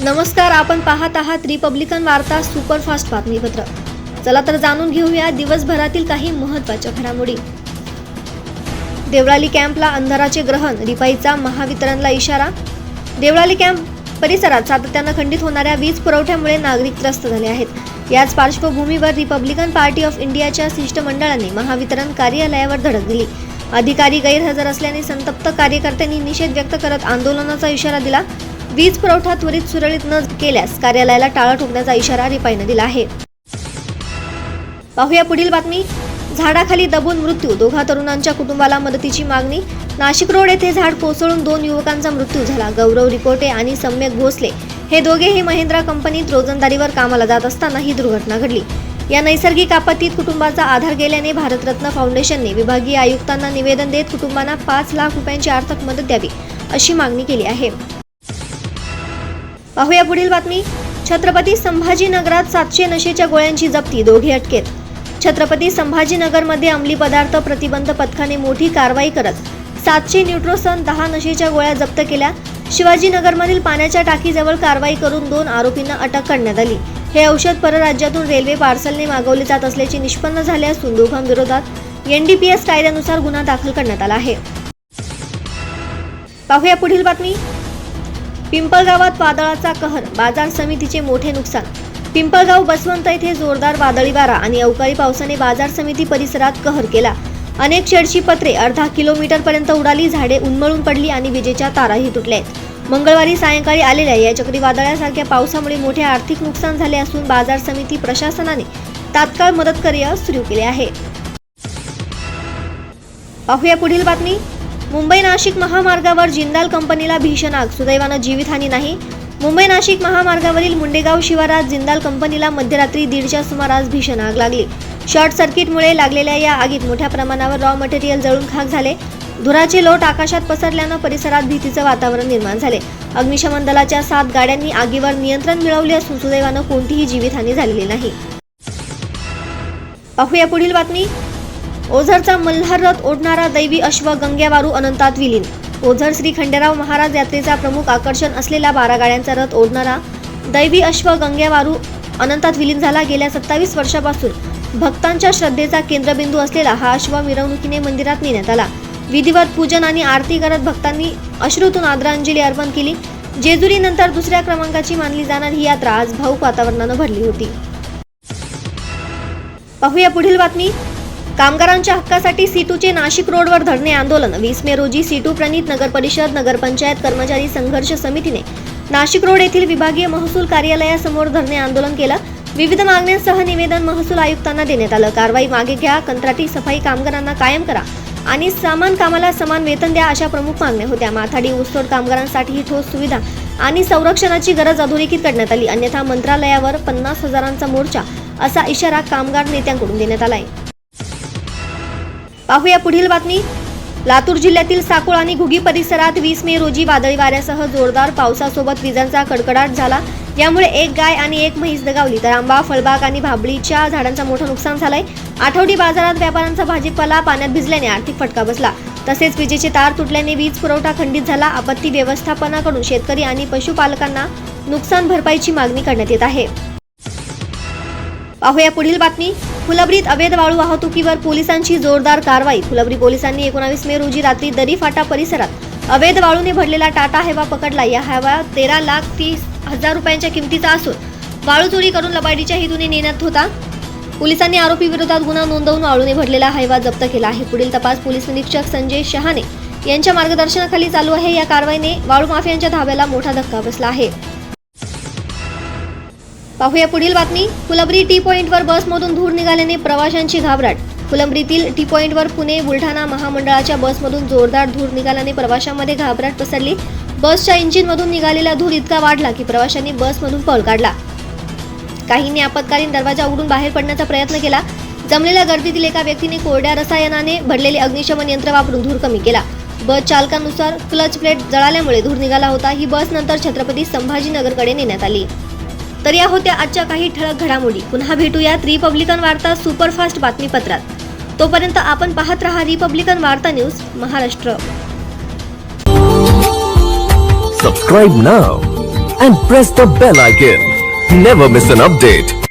नमस्कार, आपण पाहत आहात रिपब्लिकन वार्ता सुपरफास्ट बातमीपत्र। चला तर जाणून घेऊया दिवसभरातील काही महत्त्वाच्या घडामोडी। देवळाली कॅम्पला अंधाराचे ग्रहण, रिपाईचा महावितरणला इशारा। देवळाली कॅम्प परिसरात सातत्यानं खंडित होणाऱ्या वीज पुरवठ्यामुळे नागरिक त्रस्त झाले आहेत। याच पार्श्वभूमीवर रिपब्लिकन पार्टी ऑफ इंडियाच्या शिष्टमंडळाने महावितरण कार्यालयावर धडक दिली। अधिकारी गैरहजर असल्याने संतप्त कार्यकर्त्यांनी निषेध व्यक्त करत आंदोलनाचा इशारा दिला। वीज पुरवठा त्वरित सुरळीत न केल्यास कार्यालयाला टाळं ठोकण्याचा इशारा रिपाईने दिला आहे। पाहूया पुढील बातमी। झाडाखाली दबून मृत्यू, दोघा तरुणांच्या कुटुंबाला मदतीची मागणी। नाशिक रोड येथे झाड कोसळून 2 युवकांचा मृत्यू झाला। गौरव रिकोटे आणि सम्यक भोसले हे दोघेही महिंद्रा कंपनीत रोजंदारीवर कामाला जात असताना ही दुर्घटना घडली। या नैसर्गिक आपत्तीत कुटुंबाचा आधार गेल्याने भारतरत्न फाउंडेशनने विभागीय आयुक्तांना निवेदन देत कुटुंबांना 5 लाख रुपयांची आर्थिक मदत द्यावी अशी मागणी केली आहे। पाहूया पुढील बातमी। छत्रपती संभाजीनगरात 700 नशेच्या गोळ्यांची जप्ती, दोघे अटकेत। छत्रपती संभाजीनगरमध्ये अंमली पदार्थ प्रतिबंध पथकाने मोठी कारवाई करत 700 न्यूट्रोसन 10 नशेच्या गोळ्या जप्त केल्या। शिवाजीनगरमधील पाण्याच्या टाकीजवळ कारवाई करून 2 आरोपींना अटक करण्यात आली। हे औषध परराज्यातून रेल्वे पार्सलने मागवले जात असल्याचे निष्पन्न झाले असून दोघांविरोधात NDPS कायद्यानुसार गुन्हा दाखल करण्यात आला आहे। पाहूया पुढील बातमी। पिंपळगावात वादळाचा कहर, बाजार समितीचे मोठे नुकसान। पिंपळगाव बसवंत येथे जोरदार वादळी वारा आणि अवकाळी पावसाने बाजार समिती परिसरात कहर केला। अनेक शेडची पत्रे अर्धा किलोमीटर पर्यंत उडाली, झाडे उन्मळून पडली आणि विजेच्या ताराही तुटल्या। मंगळवारी सायंकाळी आलेल्या या चक्रीवादळासारख्या पावसामुळे मोठे आर्थिक नुकसान झाले असून बाजार समिती प्रशासनाने तात्काळ मदत कार्य सुरू केले आहे। पाहूया पुढील बातमी। मुंबई नाशिक महामार्गावर जिंदाल कंपनीला भीषण आग, सुदैवानं जीवितहानी नाही। मुंबई नाशिक महामार्गावरील मुंडेगाव शिवारात जिंदाल कंपनीला मध्यरात्री 1:30च्या सुमारास भीषण आग लागली। शॉर्ट सर्किटमुळे लागलेल्या या आगीत मोठ्या प्रमाणावर रॉ मटेरियल जळून खाक झाले। धुराचे लोट आकाशात पसरल्यानं परिसरात भीतीचं वातावरण निर्माण झाले। अग्निशमन दलाच्या 7 गाड्यांनी आगीवर नियंत्रण मिळवले असून सुदैवानं कोणतीही जीवितहानी झालेली नाही। पाहूया पुढील बातमी। ओझरचा मल्हार रथ ओढणारा दैवी अश्व गंग्यावारू अनंतात विलीन। ओझर श्री खंडेराव महाराज यात्रेचा प्रमुख आकर्षण असलेला 12 गाड्यांचा रथ ओढणारा दैवी अश्व गंग्यावारू अनंतात विलीन झाला। गेल्या 27 वर्षापासून भक्तांच्या श्रद्धेचा केंद्रबिंदू असलेला हा अश्व मिरवणुकीने मंदिरात नेण्यात आला। विधिवत पूजन आणि आरती करत भक्तांनी अश्रूतून आदरांजली अर्पण केली। जेजुरीनंतर दुसऱ्या क्रमांकाची मानली जाणारी ही यात्रा आज भाऊक वातावरणानं भरली होती। पाहूया पुढील बातमी। कामगारांच्या हक्कासाठी सीटूचे नाशिक रोडवर धरणे आंदोलन। 20 मे रोजी सीटू प्रणीत नगर परिषद नगरपंचायत कर्मचारी संघर्ष समितीने नाशिक रोड येथील विभागीय महसूल कार्यालयासमोर धरणे आंदोलन केलं। विविध मागण्यांसह निवेदन महसूल आयुक्तांना देण्यात आलं। कारवाई मागे घ्या, कंत्राटी सफाई कामगारांना कायम करा आणि समान कामाला समान वेतन द्या अशा प्रमुख मागण्या होत्या। माथाडी ऊसतोड कामगारांसाठी ठोस सुविधा आणि संरक्षणाची गरज अधोरेखित करण्यात आली, अन्यथा मंत्रालयावर 50,000चा मोर्चा असा इशारा कामगार नेत्यांकडून देण्यात आलाय। पाहूया पुढील बातमी। लातूर जिल्ह्यातील साकोळ आणि घुगी परिसरात 20 मे रोजी वादळी वाऱ्यासह जोरदार पावसासोबत विजांचा कडकडाट झाला। यामुळे 1 गाय आणि 1 म्हैस दगावली, तर आंबा, फळबाग आणि भाबळीच्या झाडांचा मोठं नुकसान झालंय। आठवडी बाजारात व्यापाऱ्यांचा भाजीपाला पाण्यात भिजल्याने आर्थिक फटका बसला, तसेच विजेचे तार तुटल्याने वीज पुरवठा खंडित झाला। आपत्ती व्यवस्थापनाकडून शेतकरी आणि पशुपालकांना नुकसान भरपाईची मागणी करण्यात येत आहे। पाहूया पुढील बातमी। फुलंब्रीत अवैध वाळू वाहतुकीवर पोलिसांची जोरदार कारवाई। फुलंब्री पोलिसांनी 19 मे रोजी रात्री दरी फाटा परिसरात अवैध वाळूने भरलेला टाटा हैवा पकडला। या हैवा 13,30,000 रुपयांच्या किमतीचा असून वाळू चोरी करून लबाडीच्या हेतूने नेण्यात होता। पोलिसांनी आरोपी विरोधात गुन्हा नोंदवून वाळूने भरलेला हैवा जप्त केला आहे। पुढील तपास पोलीस निरीक्षक संजय शहाणे यांच्या मार्गदर्शनाखाली चालू आहे। या कारवाईने वाळू माफियांच्या धाब्याला मोठा धक्का बसला आहे। पाहूया पुढील बातमी। फुलंब्री टी पॉइंटवर बसमधून धूर निघाल्याने प्रवाशांची घाबरट। फुलंब्रीतील टी पॉइंटवर पुणे बुलढाणा महामंडळाच्या बसमधून जोरदार धूर निघाल्याने प्रवाशांमध्ये घाबरट पसरली। बसच्या इंजिनमधून निघालेला धूर इतका वाढला की प्रवाशांनी बसमधून पळ काढला। काहींनी आपत्कालीन दरवाजा उघडून बाहेर पडण्याचा प्रयत्न केला। जमलेल्या गर्दीतील एका व्यक्तीने कोरड्या रसायनाने भरलेले अग्निशमन यंत्र वापरून धूर कमी केला। बस चालकानुसार क्लच प्लेट जळाल्यामुळे धूर निघाला होता। ही बस नंतर छत्रपती संभाजीनगरकडे नेण्यात आली। तर या होत्या आजच्या काही ठळक घडामोडी। पुन्हा भेटूयात रिपब्लिकन वार्ता सुपरफास्ट बातमीपत्रात। तोपर्यंत आपण पाहत रहा रिपब्लिकन वार्ता news Maharashtra. Subscribe now and press the bell icon. Never miss an update.